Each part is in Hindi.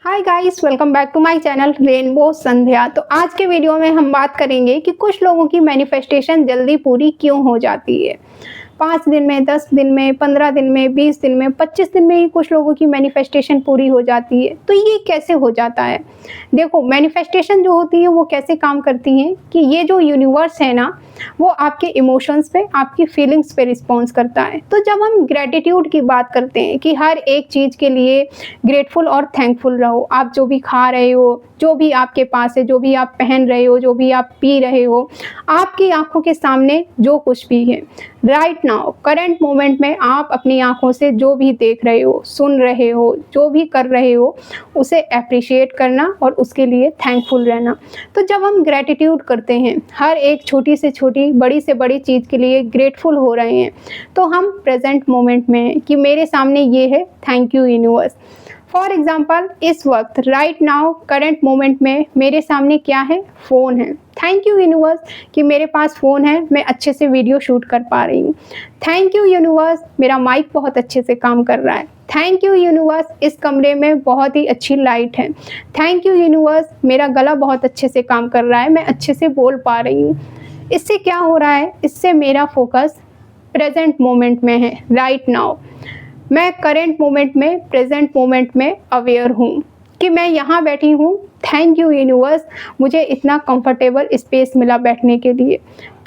Hi guys, welcome back to my channel rainbow Sandhya. तो आज के वीडियो में हम बात करेंगे कि कुछ लोगों की मैनिफेस्टेशन जल्दी पूरी क्यों हो जाती है। 5 दिन में, 10 दिन में, 15 दिन में, 20 दिन में, 25 दिन में ही कुछ लोगों की मैनिफेस्टेशन पूरी हो जाती है। तो ये कैसे हो जाता है? देखो, मैनिफेस्टेशन जो होती है वो कैसे काम करती है कि ये जो यूनिवर्स है ना, वो आपके इमोशंस पे, आपकी फीलिंग्स पे रिस्पॉन्स करता है। तो जब हम ग्रेटिट्यूड की बात करते हैं कि हर एक चीज़ के लिए ग्रेटफुल और थैंकफुल रहो। आप जो भी खा रहे हो, जो भी आपके पास है, जो भी आप पहन रहे हो, जो भी आप पी रहे हो, आपकी आँखों के सामने जो कुछ भी है, राइट नाउ करंट मोमेंट में आप अपनी आँखों से जो भी देख रहे हो, सुन रहे हो, जो भी कर रहे हो, उसे एप्रिशिएट करना और उसके लिए थैंकफुल रहना। तो जब हम ग्रैटिट्यूड करते हैं, हर एक छोटी से छोटी, बड़ी से बड़ी चीज़ के लिए ग्रेटफुल हो रहे हैं, तो हम प्रेजेंट मोमेंट में हैं कि मेरे सामने ये है, thank you universe. For example, इस वक्त राइट नाउ करंट मोमेंट में मेरे सामने क्या है? फ़ोन है। थैंक यू यूनिवर्स कि मेरे पास फ़ोन है, मैं अच्छे से वीडियो शूट कर पा रही हूँ। थैंक यू यूनिवर्स, मेरा माइक बहुत अच्छे से काम कर रहा है। थैंक यू यूनिवर्स, इस कमरे में बहुत ही अच्छी लाइट है। थैंक यू यूनिवर्स, मेरा गला बहुत अच्छे से काम कर रहा है, मैं अच्छे से बोल पा रही हूँ। इससे क्या हो रहा है? इससे मेरा फोकस प्रेजेंट मोमेंट में है, राइट नाउ। मैं करेंट मोमेंट में, प्रेजेंट मोमेंट में अवेयर हूँ कि मैं यहाँ बैठी हूँ। थैंक यू यूनिवर्स, मुझे इतना कंफर्टेबल स्पेस मिला बैठने के लिए।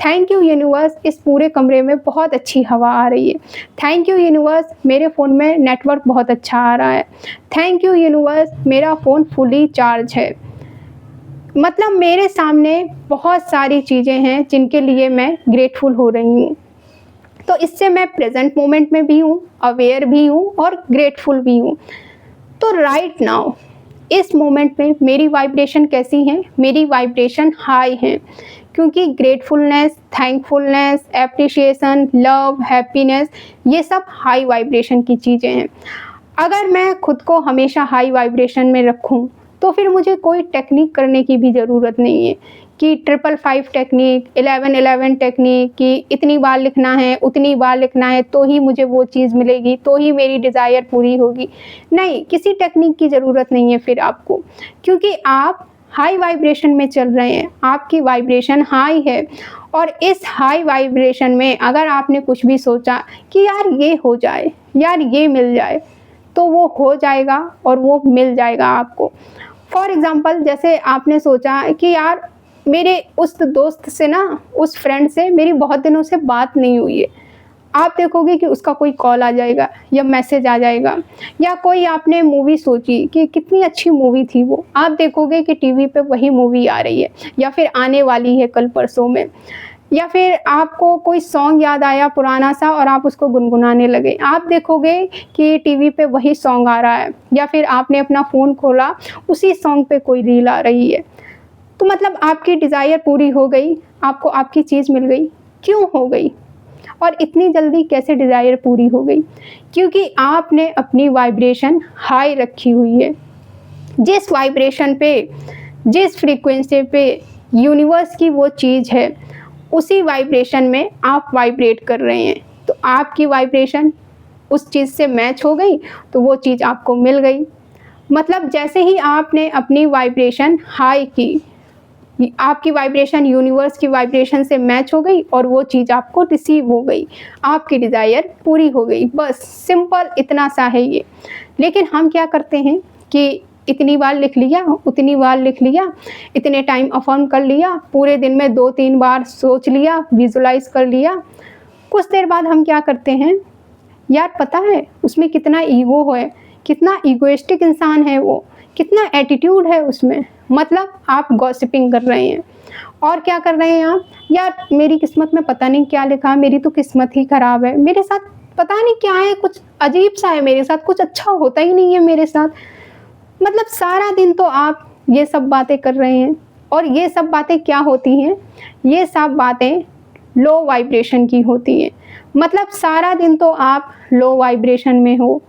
थैंक यू यूनिवर्स, इस पूरे कमरे में बहुत अच्छी हवा आ रही है। थैंक यू यूनिवर्स, मेरे फ़ोन में नेटवर्क बहुत अच्छा आ रहा है। थैंक यू यूनिवर्स, मेरा फ़ोन फुली चार्ज है। मतलब मेरे सामने बहुत सारी चीज़ें हैं जिनके लिए मैं ग्रेटफुल हो रही हूँ। तो इससे मैं प्रेजेंट मोमेंट में भी हूँ, अवेयर भी हूँ और ग्रेटफुल भी हूँ। तो राइट नाउ इस मोमेंट में मेरी वाइब्रेशन कैसी है? मेरी वाइब्रेशन हाई है, क्योंकि gratefulness, thankfulness, appreciation, love, happiness, ये सब हाई वाइब्रेशन की चीज़ें हैं। अगर मैं खुद को हमेशा हाई वाइब्रेशन में रखूं, तो फिर मुझे कोई टेक्निक करने की भी ज़रूरत नहीं है कि 555 टेक्निक, 1111 टेक्निक, कि इतनी बार लिखना है, उतनी बार लिखना है, तो ही मुझे वो चीज़ मिलेगी, तो ही मेरी डिज़ायर पूरी होगी। नहीं, किसी टेक्निक की ज़रूरत नहीं है फिर आपको, क्योंकि आप हाई वाइब्रेशन में चल रहे हैं, आपकी वाइब्रेशन हाई है। और इस हाई वाइब्रेशन में अगर आपने कुछ भी सोचा कि यार ये हो जाए, यार ये मिल जाए, तो वो हो जाएगा और वो मिल जाएगा आपको। फॉर एग्ज़ाम्पल, जैसे आपने सोचा कि यार मेरे उस दोस्त से ना, उस फ्रेंड से मेरी बहुत दिनों से बात नहीं हुई है। आप देखोगे कि उसका कोई कॉल आ जाएगा या मैसेज आ जाएगा, या कोई आपने मूवी सोची कि कितनी अच्छी मूवी थी वो, आप देखोगे कि टीवी पे वही मूवी आ रही है या फिर आने वाली है कल परसों में। या फिर आपको कोई सॉन्ग याद आया पुराना सा और आप उसको गुनगुनाने लगे, आप देखोगे कि टीवी पे वही सॉन्ग आ रहा है। या फिर आपने अपना फ़ोन खोला, उसी सॉन्ग पे कोई रील आ रही है। तो मतलब आपकी डिज़ायर पूरी हो गई, आपको आपकी चीज़ मिल गई। क्यों हो गई? और इतनी जल्दी कैसे डिज़ायर पूरी हो गई? क्योंकि आपने अपनी वाइब्रेशन हाई रखी हुई है। जिस वाइब्रेशन पे, जिस फ्रीक्वेंसी पे यूनिवर्स की वो चीज़ है, उसी वाइब्रेशन में आप वाइब्रेट कर रहे हैं। तो आपकी वाइब्रेशन उस चीज़ से मैच हो गई, तो वो चीज़ आपको मिल गई। मतलब जैसे ही आपने अपनी वाइब्रेशन हाई की, आपकी वाइब्रेशन यूनिवर्स की वाइब्रेशन से मैच हो गई और वो चीज़ आपको रिसीव हो गई, आपकी डिज़ायर पूरी हो गई। बस सिंपल इतना सा है ये। लेकिन हम क्या करते हैं कि इतनी बार लिख लिया, उतनी बार लिख लिया, इतने टाइम अफ़र्म कर लिया, पूरे दिन में 2-3 बार सोच लिया, विजुलाइज़ कर लिया। कुछ देर बाद हम क्या करते हैं, यार पता है उसमें कितना ईगो है, कितना ईगोइस्टिक इंसान है वो, कितना एटीट्यूड है उसमें। मतलब आप गॉसिपिंग कर रहे हैं। और क्या कर रहे हैं आप? यार मेरी किस्मत में पता नहीं क्या लिखा, मेरी तो किस्मत ही ख़राब है, मेरे साथ पता नहीं क्या है, कुछ अजीब-सा है मेरे साथ, कुछ अच्छा होता ही नहीं है मेरे साथ। मतलब सारा दिन तो आप ये सब बातें कर रहे हैं। और ये सब बातें क्या होती हैं? ये सब बातें लो वाइब्रेशन की होती हैं। मतलब सारा दिन तो आप लो वाइब्रेशन में हो।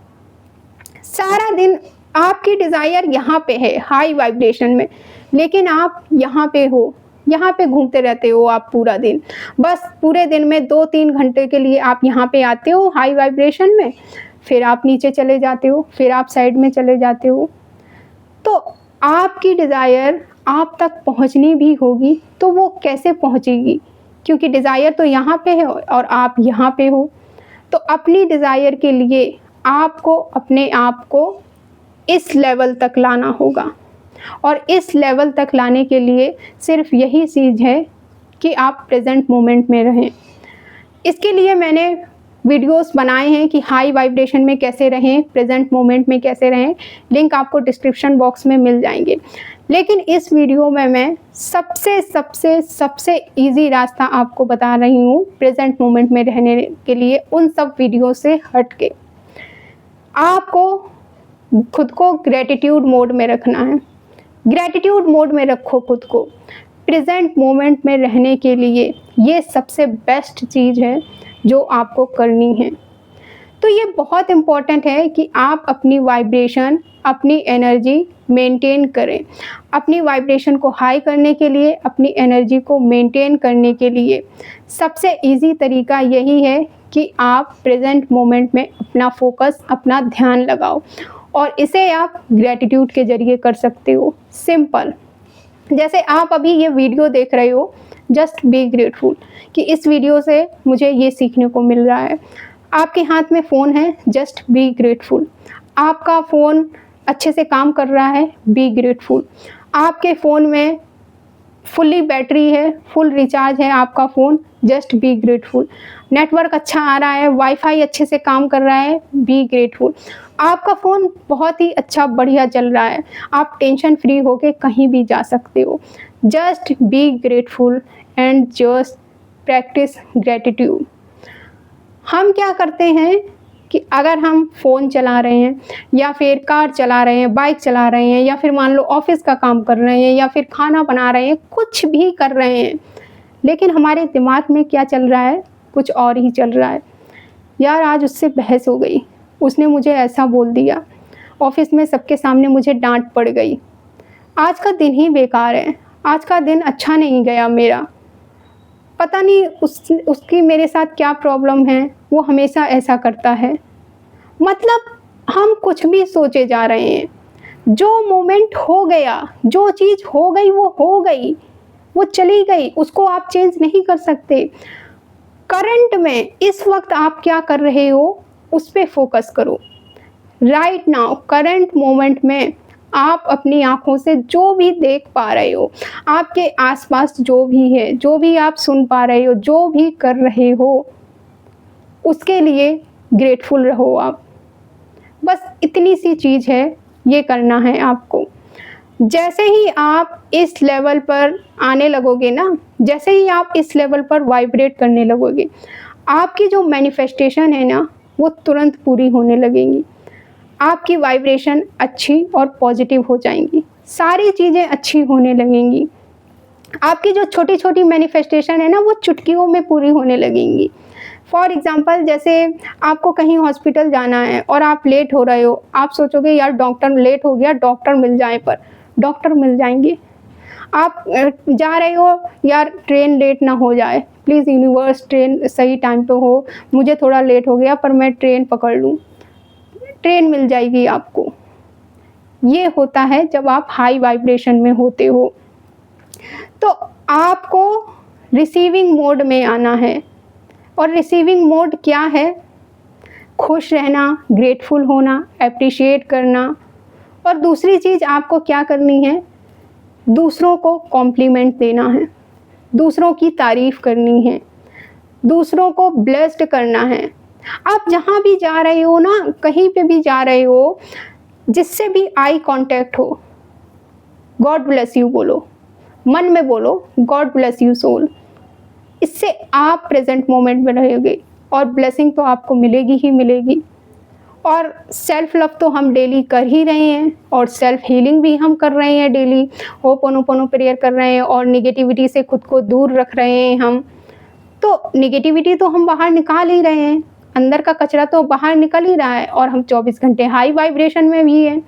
सारा दिन आपकी डिज़ायर यहाँ पे है, हाई वाइब्रेशन में, लेकिन आप यहाँ पे हो, यहाँ पे घूमते रहते हो आप पूरा दिन। बस पूरे दिन में 2-3 घंटे के लिए आप यहाँ पे आते हो हाई वाइब्रेशन में, फिर आप नीचे चले जाते हो, फिर आप साइड में चले जाते हो। आपकी डिज़ायर आप तक पहुंचनी भी होगी तो वो कैसे पहुंचेगी, क्योंकि डिज़ायर तो यहाँ पे है और आप यहाँ पे हो। तो अपनी डिज़ायर के लिए आपको अपने आप को इस लेवल तक लाना होगा, और इस लेवल तक लाने के लिए सिर्फ यही चीज़ है कि आप प्रेजेंट मोमेंट में रहें। इसके लिए मैंने वीडियोस बनाए हैं कि हाई वाइब्रेशन में कैसे रहें, प्रेजेंट मोमेंट में कैसे रहें, लिंक आपको डिस्क्रिप्शन बॉक्स में मिल जाएंगे। लेकिन इस वीडियो में मैं सबसे इजी रास्ता आपको बता रही हूँ प्रेजेंट मोमेंट में रहने के लिए, उन सब वीडियो से हट के। आपको खुद को ग्रेटिट्यूड मोड में रखना है। ग्रेटिट्यूड मोड में रखो खुद को प्रेजेंट मोमेंट में रहने के लिए। ये सबसे बेस्ट चीज़ है जो आपको करनी है। तो ये बहुत इम्पॉर्टेंट है कि आप अपनी वाइब्रेशन, अपनी एनर्जी मेंटेन करें। अपनी वाइब्रेशन को हाई करने के लिए, अपनी एनर्जी को मेंटेन करने के लिए सबसे इजी तरीका यही है कि आप प्रेजेंट मोमेंट में अपना फोकस, अपना ध्यान लगाओ, और इसे आप ग्रेटिट्यूड के ज़रिए कर सकते हो। सिंपल, जैसे आप अभी ये वीडियो देख रहे हो, जस्ट बी ग्रेटफुल कि इस वीडियो से मुझे ये सीखने को मिल रहा है। आपके हाथ में फ़ोन है, जस्ट बी ग्रेटफुल। आपका फ़ोन अच्छे से काम कर रहा है, बी ग्रेटफुल। आपके फ़ोन में फुल्ली बैटरी है, फुल रिचार्ज है आपका phone, just be grateful. Network अच्छा आ रहा है, वाईफाई अच्छे से काम कर रहा है, बी ग्रेटफुल। आपका फ़ोन बहुत ही अच्छा बढ़िया चल रहा है, आप टेंशन फ्री होके कहीं भी जा सकते हो, just be grateful and just practice gratitude. हम क्या करते हैं कि अगर हम फ़ोन चला रहे हैं या फिर कार चला रहे हैं, बाइक चला रहे हैं, या फिर मान लो ऑफिस का काम कर रहे हैं, या फिर खाना बना रहे हैं, कुछ भी कर रहे हैं, लेकिन हमारे दिमाग में क्या चल रहा है, कुछ और ही चल रहा है। यार आज उससे बहस हो गई, उसने मुझे ऐसा बोल दिया, ऑफिस में सबके सामने मुझे डांट पड़ गई, आज का दिन ही बेकार है, आज का दिन अच्छा नहीं गया मेरा, पता नहीं उसकी मेरे साथ क्या प्रॉब्लम है, वो हमेशा ऐसा करता है। मतलब हम कुछ भी सोचे जा रहे हैं। जो मोमेंट हो गया, जो चीज़ हो गई वो हो गई, वो चली गई, उसको आप चेंज नहीं कर सकते। करंट में इस वक्त आप क्या कर रहे हो उस पर फोकस करो। राइट नाउ करंट मोमेंट में आप अपनी आँखों से जो भी देख पा रहे हो, आपके आसपास जो भी है, जो भी आप सुन पा रहे हो, जो भी कर रहे हो, उसके लिए ग्रेटफुल रहो आप। बस इतनी सी चीज़ है, ये करना है आपको। जैसे ही आप इस लेवल पर आने लगोगे ना, जैसे ही आप इस लेवल पर वाइब्रेट करने लगोगे, आपकी जो मैनिफेस्टेशन है ना, वो तुरंत पूरी होने लगेंगी। आपकी वाइब्रेशन अच्छी और पॉजिटिव हो जाएंगी, सारी चीज़ें अच्छी होने लगेंगी। आपकी जो छोटी छोटी मैनिफेस्टेशन है ना, वो चुटकियों में पूरी होने लगेंगी। फॉर एग्ज़ाम्पल, जैसे आपको कहीं हॉस्पिटल जाना है और आप लेट हो रहे हो, आप सोचोगे यार डॉक्टर लेट हो गया, डॉक्टर मिल जाए, पर डॉक्टर मिल जाएंगे। आप जा रहे हो, यार ट्रेन लेट ना हो जाए, प्लीज़ यूनिवर्स ट्रेन सही टाइम पे हो, मुझे थोड़ा लेट हो गया पर मैं ट्रेन पकड़ लूँ, ट्रेन मिल जाएगी आपको। ये होता है जब आप हाई वाइब्रेशन में होते हो। तो आपको रिसीविंग मोड में आना है, और रिसीविंग मोड क्या है? खुश रहना, ग्रेटफुल होना, एप्रिशिएट करना। और दूसरी चीज़ आपको क्या करनी है? दूसरों को कॉम्प्लीमेंट देना है, दूसरों की तारीफ़ करनी है, दूसरों को ब्लेस्ड करना है। आप जहाँ भी जा रहे हो ना, कहीं पे भी जा रहे हो, जिससे भी आई कांटेक्ट हो, गॉड ब्लेस यू बोलो, मन में बोलो गॉड ब्लेस यू सोल। इससे आप प्रेजेंट मोमेंट में रहोगे और ब्लेसिंग तो आपको मिलेगी ही मिलेगी। और सेल्फ लव तो हम डेली कर ही रहे हैं, और सेल्फ हीलिंग भी हम कर रहे हैं डेली, होपोनोपोनो प्रेयर कर रहे हैं, और निगेटिविटी से खुद को दूर रख रहे हैं हम। तो निगेटिविटी तो हम बाहर निकाल ही रहे हैं, अंदर का कचरा तो बाहर निकल ही रहा है, और हम 24 घंटे हाई वाइब्रेशन में भी हैं।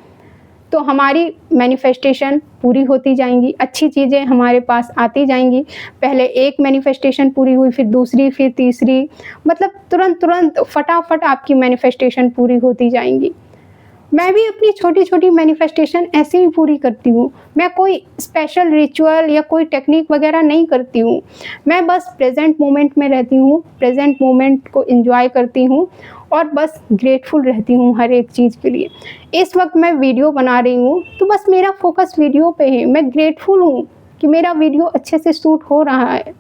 तो हमारी मैनिफेस्टेशन पूरी होती जाएंगी, अच्छी चीज़ें हमारे पास आती जाएंगी। पहले एक मैनिफेस्टेशन पूरी हुई, फिर दूसरी, फिर तीसरी, मतलब तुरंत तुरंत फटाफट आपकी मैनिफेस्टेशन पूरी होती जाएंगी। मैं भी अपनी छोटी छोटी मैनिफेस्टेशन ऐसे ही पूरी करती हूँ। मैं कोई स्पेशल रिचुअल या कोई टेक्निक वगैरह नहीं करती हूँ। मैं बस प्रेजेंट मोमेंट में रहती हूँ, प्रेजेंट मोमेंट को एंजॉय करती हूँ और बस ग्रेटफुल रहती हूँ हर एक चीज़ के लिए। इस वक्त मैं वीडियो बना रही हूँ तो बस मेरा फोकस वीडियो पे है। मैं ग्रेटफुल हूँ कि मेरा वीडियो अच्छे से शूट हो रहा है।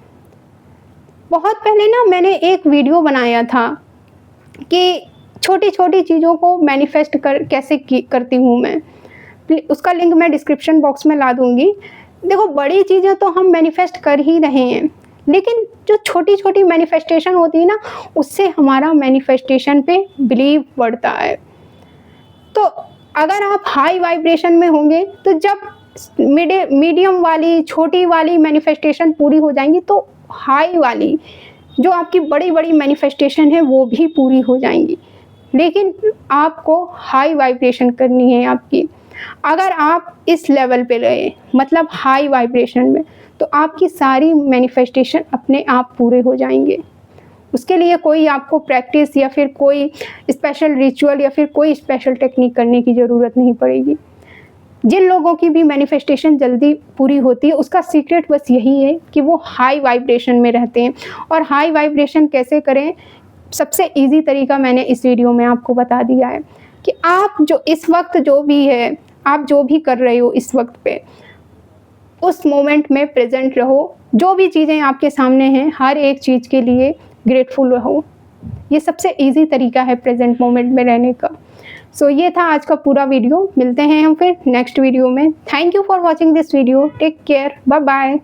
बहुत पहले ना मैंने एक वीडियो बनाया था कि छोटी छोटी चीज़ों को मैनिफेस्ट कैसे करती हूँ मैं। उसका लिंक मैं डिस्क्रिप्शन बॉक्स में ला दूँगी। देखो, बड़ी चीज़ें तो हम मैनिफेस्ट कर ही रहे हैं, लेकिन जो छोटी छोटी मैनिफेस्टेशन होती है ना, उससे हमारा मैनिफेस्टेशन पे बिलीव बढ़ता है। तो अगर आप हाई वाइब्रेशन में होंगे तो जब मीडियम वाली, छोटी वाली मैनिफेस्टेशन पूरी हो जाएंगी तो हाई वाली, जो आपकी बड़ी बड़ी मैनिफेस्टेशन है, वो भी पूरी हो जाएंगी। लेकिन आपको हाई वाइब्रेशन करनी है आपकी। अगर आप इस लेवल पे रहे, मतलब हाई वाइब्रेशन में, तो आपकी सारी मैनिफेस्टेशन अपने आप पूरे हो जाएंगे। उसके लिए कोई आपको प्रैक्टिस या फिर कोई स्पेशल रिचुअल या फिर कोई स्पेशल टेक्निक करने की ज़रूरत नहीं पड़ेगी। जिन लोगों की भी मैनिफेस्टेशन जल्दी पूरी होती है, उसका सीक्रेट बस यही है कि वो हाई वाइब्रेशन में रहते हैं। और हाई वाइब्रेशन कैसे करें, सबसे इजी तरीका मैंने इस वीडियो में आपको बता दिया है कि आप जो इस वक्त जो भी है, आप जो भी कर रहे हो इस वक्त पे, उस मोमेंट में प्रेजेंट रहो। जो भी चीज़ें आपके सामने हैं, हर एक चीज़ के लिए ग्रेटफुल रहो। ये सबसे इजी तरीका है प्रेजेंट मोमेंट में रहने का। सो ये था आज का पूरा वीडियो। मिलते हैं हम फिर नेक्स्ट वीडियो में। Thank you for watching this video. Take care, bye bye.